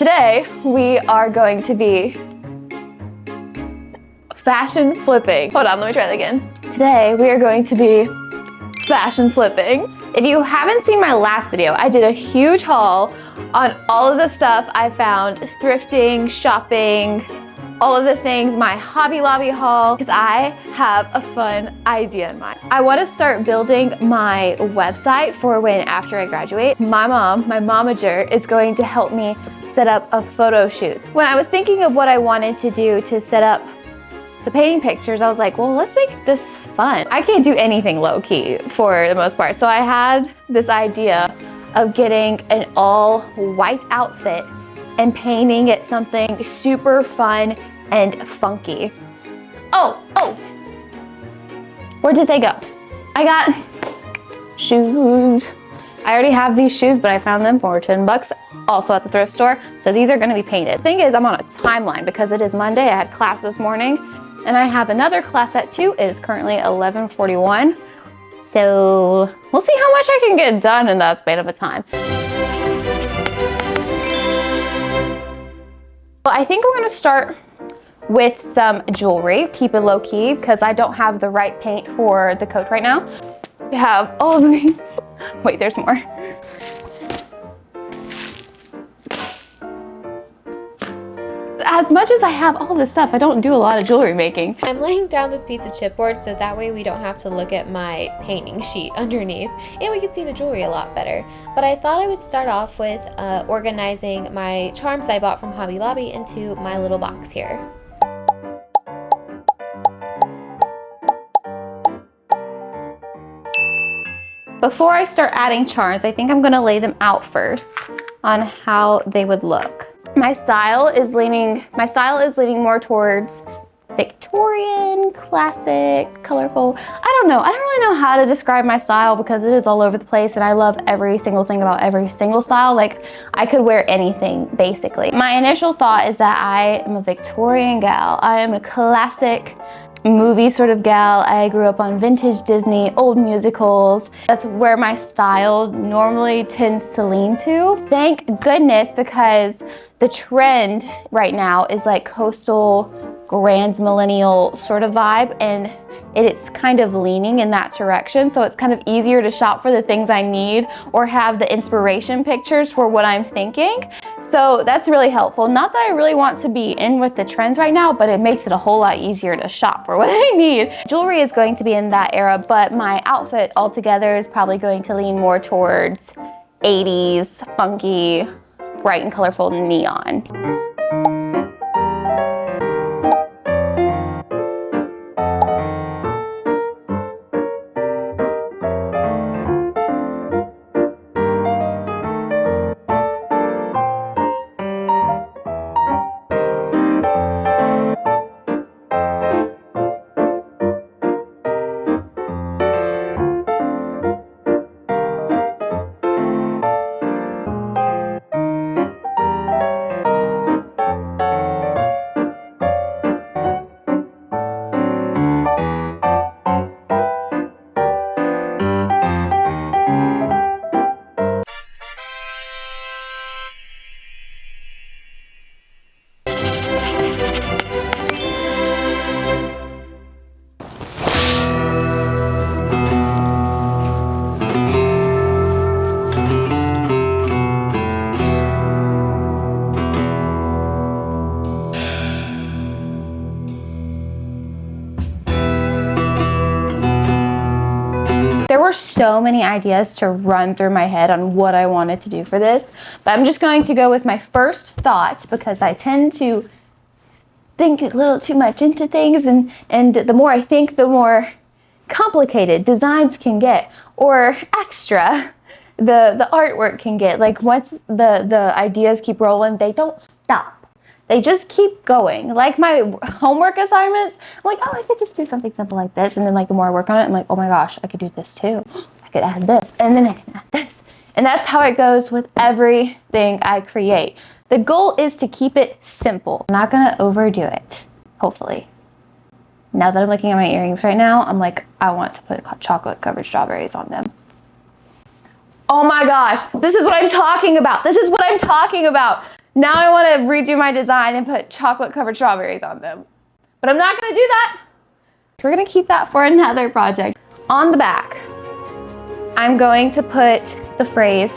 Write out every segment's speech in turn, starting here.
Today we are going to be fashion flipping. Hold on, let me try that again. Today we are going to be fashion flipping. If you haven't seen my last video, I did a huge haul on all of the stuff I found thrifting, shopping, all of the things, my Hobby Lobby haul, because I have a fun idea in mind. I want to start building my website for when after I graduate. My mom, my momager, is going to help me set up a photo shoot. When I was thinking of what I wanted to do to set up the painting pictures, I was like, well, let's make this fun. I can't do anything low-key for the most part. So I had this idea of getting an all white outfit and painting it something super fun and funky. Oh, where did they go? I got shoes. I already have these shoes, but I found them for 10 bucks also at the thrift store. So these are gonna be painted. The thing is, I'm on a timeline because it is Monday. I had class this morning and I have another class at 2. It is currently 11:41. So we'll see how much I can get done in that span of a time. Well, I think we're gonna start with some jewelry. Keep it low key because I don't have the right paint for the coat right now. We have all of these. Wait, there's more. As much as I have all this stuff, I don't do a lot of jewelry making. I'm laying down this piece of chipboard so that way we don't have to look at my painting sheet underneath and we can see the jewelry a lot better. But I thought I would start off with organizing my charms I bought from Hobby Lobby into my little box here. Before I start adding charms, I think I'm gonna lay them out first on how they would look. My style is leaning more towards Victorian, classic, colorful. I don't really know how to describe my style because it is all over the place and I love every single thing about every single style. Like, I could wear anything basically. My initial thought is that I am a Victorian gal. I am a classic movie sort of gal. I grew up on vintage Disney, old musicals. That's where my style normally tends to lean to. Thank goodness, because the trend right now is like coastal, grand millennial sort of vibe, and it's kind of leaning in that direction. So it's kind of easier to shop for the things I need or have the inspiration pictures for what I'm thinking. So that's really helpful. Not that I really want to be in with the trends right now, but it makes it a whole lot easier to shop for what I need. Jewelry is going to be in that era, but my outfit altogether is probably going to lean more towards 80s, funky, bright and colorful neon. There were so many ideas to run through my head on what I wanted to do for this, but I'm just going to go with my first thought because I tend to think a little too much into things, and the more I think, the more complicated designs can get, or extra the artwork can get. Like, once the ideas keep rolling, they don't stop. They just keep going. Like my homework assignments, I'm like, oh, I could just do something simple like this. And then like the more I work on it, I'm like, oh my gosh, I could do this too. I could add this, and then I can add this. And that's how it goes with everything I create. The goal is to keep it simple. I'm not gonna overdo it, hopefully. Now that I'm looking at my earrings right now, I'm like, I want to put chocolate covered strawberries on them. Oh my gosh, this is what I'm talking about. This is what I'm talking about. Now I want to redo my design and put chocolate covered strawberries on them. But I'm not going to do that. We're going to keep that for another project. On the back, I'm going to put the phrase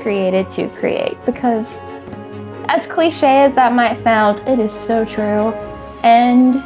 created to create, because as cliche as that might sound, it is so true. And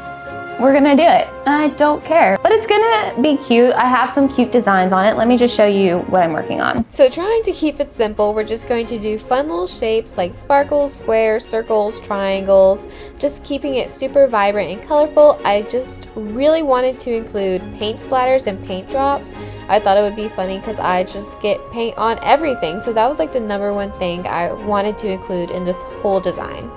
we're gonna do it. I don't care, but it's gonna be cute. I have some cute designs on it. Let me just show you what I'm working on. So trying to keep it simple, we're just going to do fun little shapes like sparkles, squares, circles, triangles, just keeping it super vibrant and colorful. I just really wanted to include paint splatters and paint drops. I thought it would be funny because I just get paint on everything. So that was like the #1 thing I wanted to include in this whole design.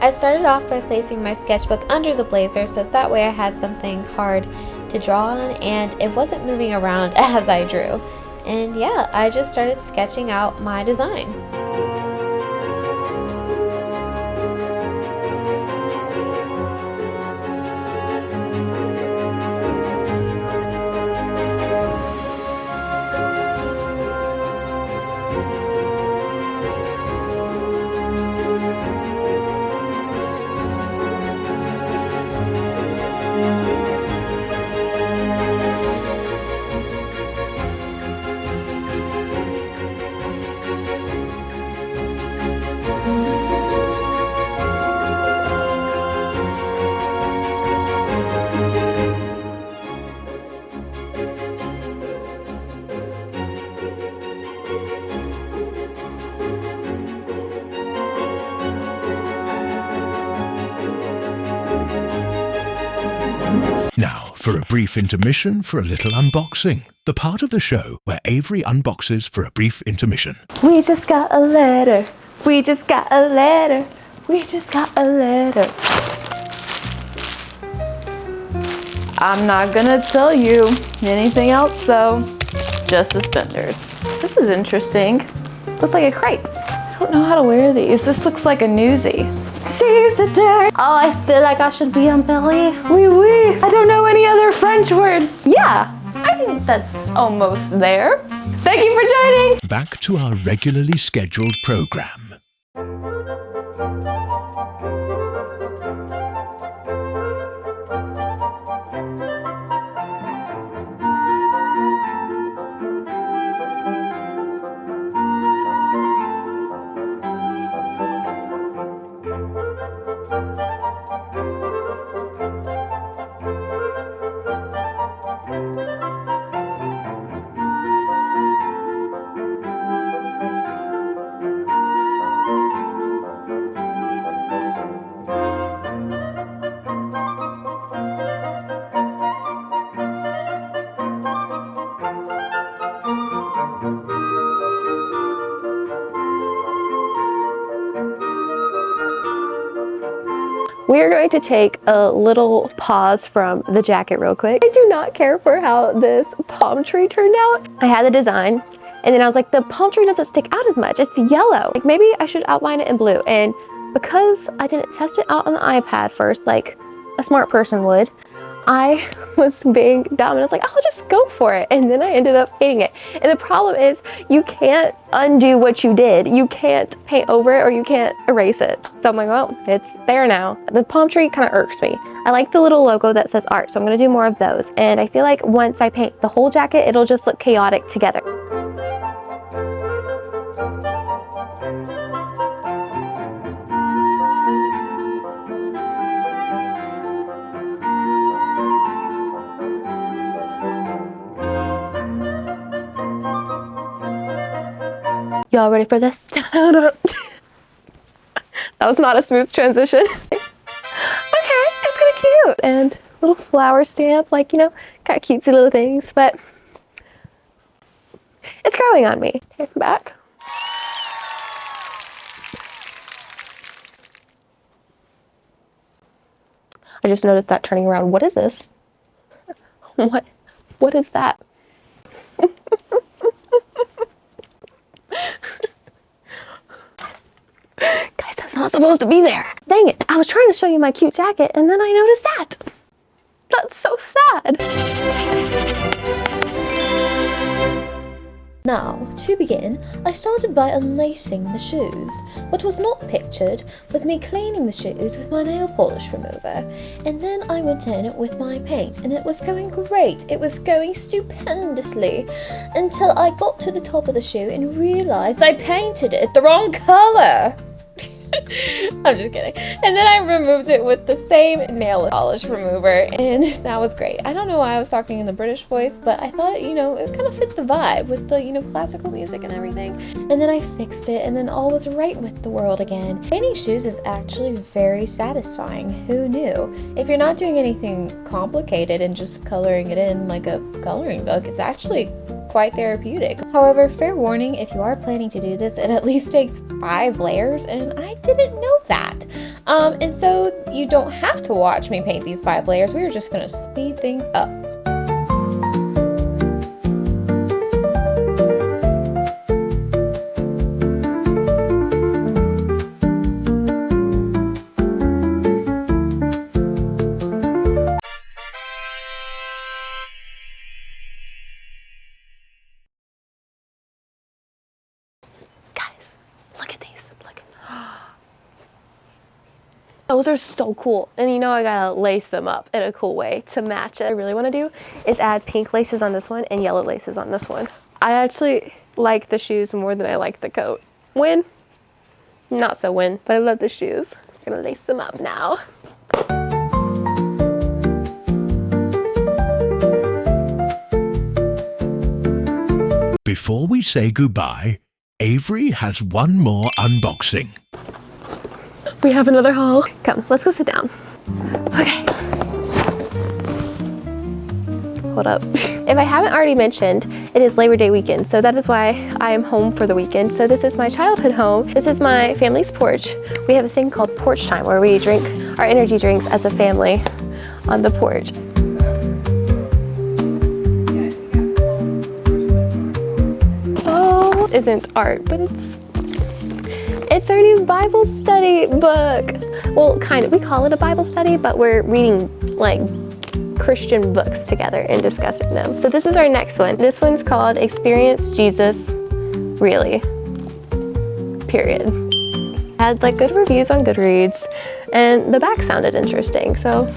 I started off by placing my sketchbook under the blazer so that way I had something hard to draw on and it wasn't moving around as I drew. And yeah, I just started sketching out my design. Now, for a brief intermission for a little unboxing. The part of the show where Avery unboxes for a brief intermission. We just got a letter. We just got a letter. We just got a letter. I'm not gonna tell you anything else though. Just suspenders. This is interesting. Looks like a crepe. I don't know how to wear these. This looks like a newsie. Seize the day. Oh, I feel like I should be on belly. Oui, oui. I don't know any other French words. Yeah, I think that's almost there. Thank you for joining. Back to our regularly scheduled program. We are going to take a little pause from the jacket real quick. I do not care for how this palm tree turned out. I had the design and then I was like, the palm tree doesn't stick out as much. It's yellow. Like maybe I should outline it in blue. And because I didn't test it out on the iPad first, like a smart person would, I was being dumb and I was like, I'll just go for it. And then I ended up hating it. And the problem is you can't undo what you did. You can't paint over it or you can't erase it. So I'm like, well, it's there now. The palm tree kind of irks me. I like the little logo that says art, so I'm gonna do more of those. And I feel like once I paint the whole jacket, it'll just look chaotic together. Y'all ready for this? That was not a smooth transition. Okay, it's kind of cute. And little flower stamp, like, you know, got cutesy little things, but it's growing on me. Take it back. I just noticed that turning around. What is this? What is that? Guys, that's not supposed to be there. Dang it. I was trying to show you my cute jacket and then I noticed that. That's so sad. Now, to begin, I started by unlacing the shoes. What was not pictured was me cleaning the shoes with my nail polish remover. And then I went in with my paint, and it was going great. It was going stupendously. Until I got to the top of the shoe and realized I painted it the wrong color. I'm just kidding. And then I removed it with the same nail polish remover, and that was great. I don't know why I was talking in the British voice, but I thought, it kind of fit the vibe with the, classical music and everything. And then I fixed it, and then all was right with the world again. Painting shoes is actually very satisfying. Who knew? If you're not doing anything complicated and just coloring it in like a coloring book, it's actually quite therapeutic. However, fair warning, if you are planning to do this, it at least takes 5 layers, and I didn't know that. And so you don't have to watch me paint these 5 layers. We're just gonna speed things up. Those are so cool. And I gotta lace them up in a cool way to match it. What I really wanna do is add pink laces on this one and yellow laces on this one. I actually like the shoes more than I like the coat. Win? Not so win, but I love the shoes. I'm gonna lace them up now. Before we say goodbye, Avery has one more unboxing. We have another haul. Come, let's go sit down. Okay. Hold up. If I haven't already mentioned, it is Labor Day weekend, so that is why I am home for the weekend. So this is my childhood home. This is my family's porch. We have a thing called porch time where we drink our energy drinks as a family on the porch. Oh, isn't art, but it's our new Bible study book. Well, kind of. We call it a Bible study, but we're reading like Christian books together and discussing them. So this is our next one. This one's called Experience Jesus Really. Period. Had like good reviews on Goodreads, and the back sounded interesting. So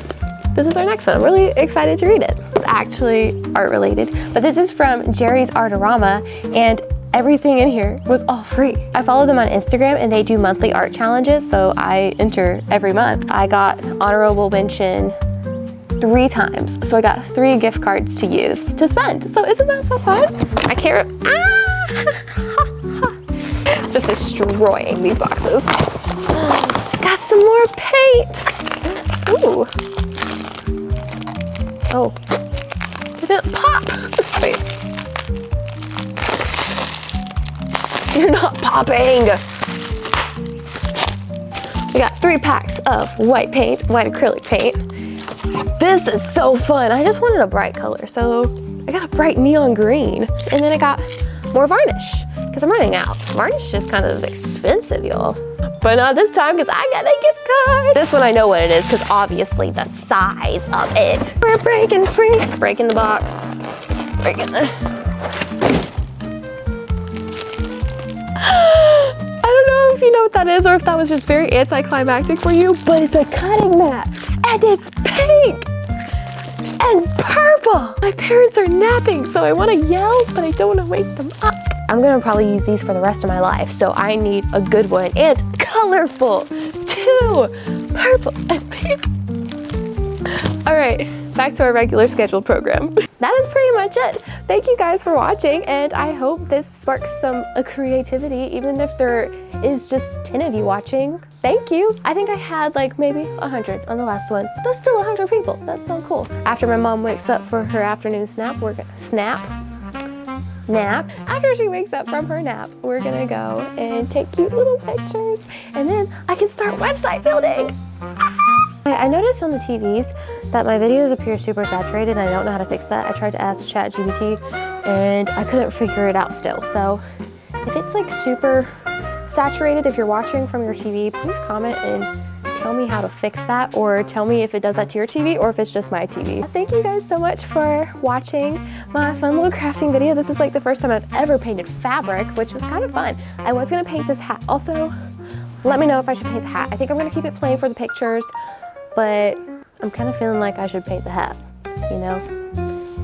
this is our next one. I'm really excited to read it. It's actually art related, but this is from Jerry's Artorama, and everything in here was all free. I follow them on Instagram, and they do monthly art challenges, so I enter every month. I got honorable mention 3 times, so I got 3 gift cards to use to spend. So isn't that so fun? I can't. Just destroying these boxes. Got some more paint. Ooh. Oh, it didn't pop. Wait. You're not popping. We got 3 packs of white paint, white acrylic paint. This is so fun. I just wanted a bright color, so I got a bright neon green. And then I got more varnish, because I'm running out. Varnish is kind of expensive, y'all. But not this time, because I got a gift card. This one I know what it is, because obviously the size of it. We're breaking free. Breaking the box. Breaking the... I don't know if you know what that is, or if that was just very anticlimactic for you, but it's a cutting mat, and it's pink and purple. My parents are napping, so I want to yell, but I don't want to wake them up. I'm gonna probably use these for the rest of my life, so I need a good one and colorful too. Purple and pink. All right, back to our regular scheduled program. That is pretty much it. Thank you guys for watching, and I hope this sparks some creativity, even if there is just 10 of you watching. Thank you. I think I had like maybe 100 on the last one. That's still 100 people. That's so cool. After my mom wakes up for her afternoon nap, we're gonna nap. After she wakes up from her nap, we're gonna go and take cute little pictures, and then I can start website building. I noticed on the TVs that my videos appear super saturated, and I don't know how to fix that. I tried to ask ChatGPT, and I couldn't figure it out still. So if it's like super saturated, if you're watching from your TV, please comment and tell me how to fix that, or tell me if it does that to your TV or if it's just my TV. Thank you guys so much for watching my fun little crafting video. This is like the first time I've ever painted fabric, which was kind of fun. I was gonna paint this hat. Also, let me know if I should paint the hat. I think I'm gonna keep it plain for the pictures, but I'm kind of feeling like I should paint the hat, you know?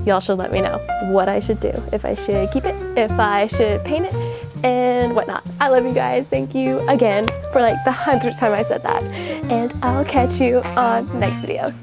Y'all should let me know what I should do. If I should keep it, if I should paint it, and whatnot. I love you guys. Thank you again for like the 100th time I said that. And I'll catch you on the next video.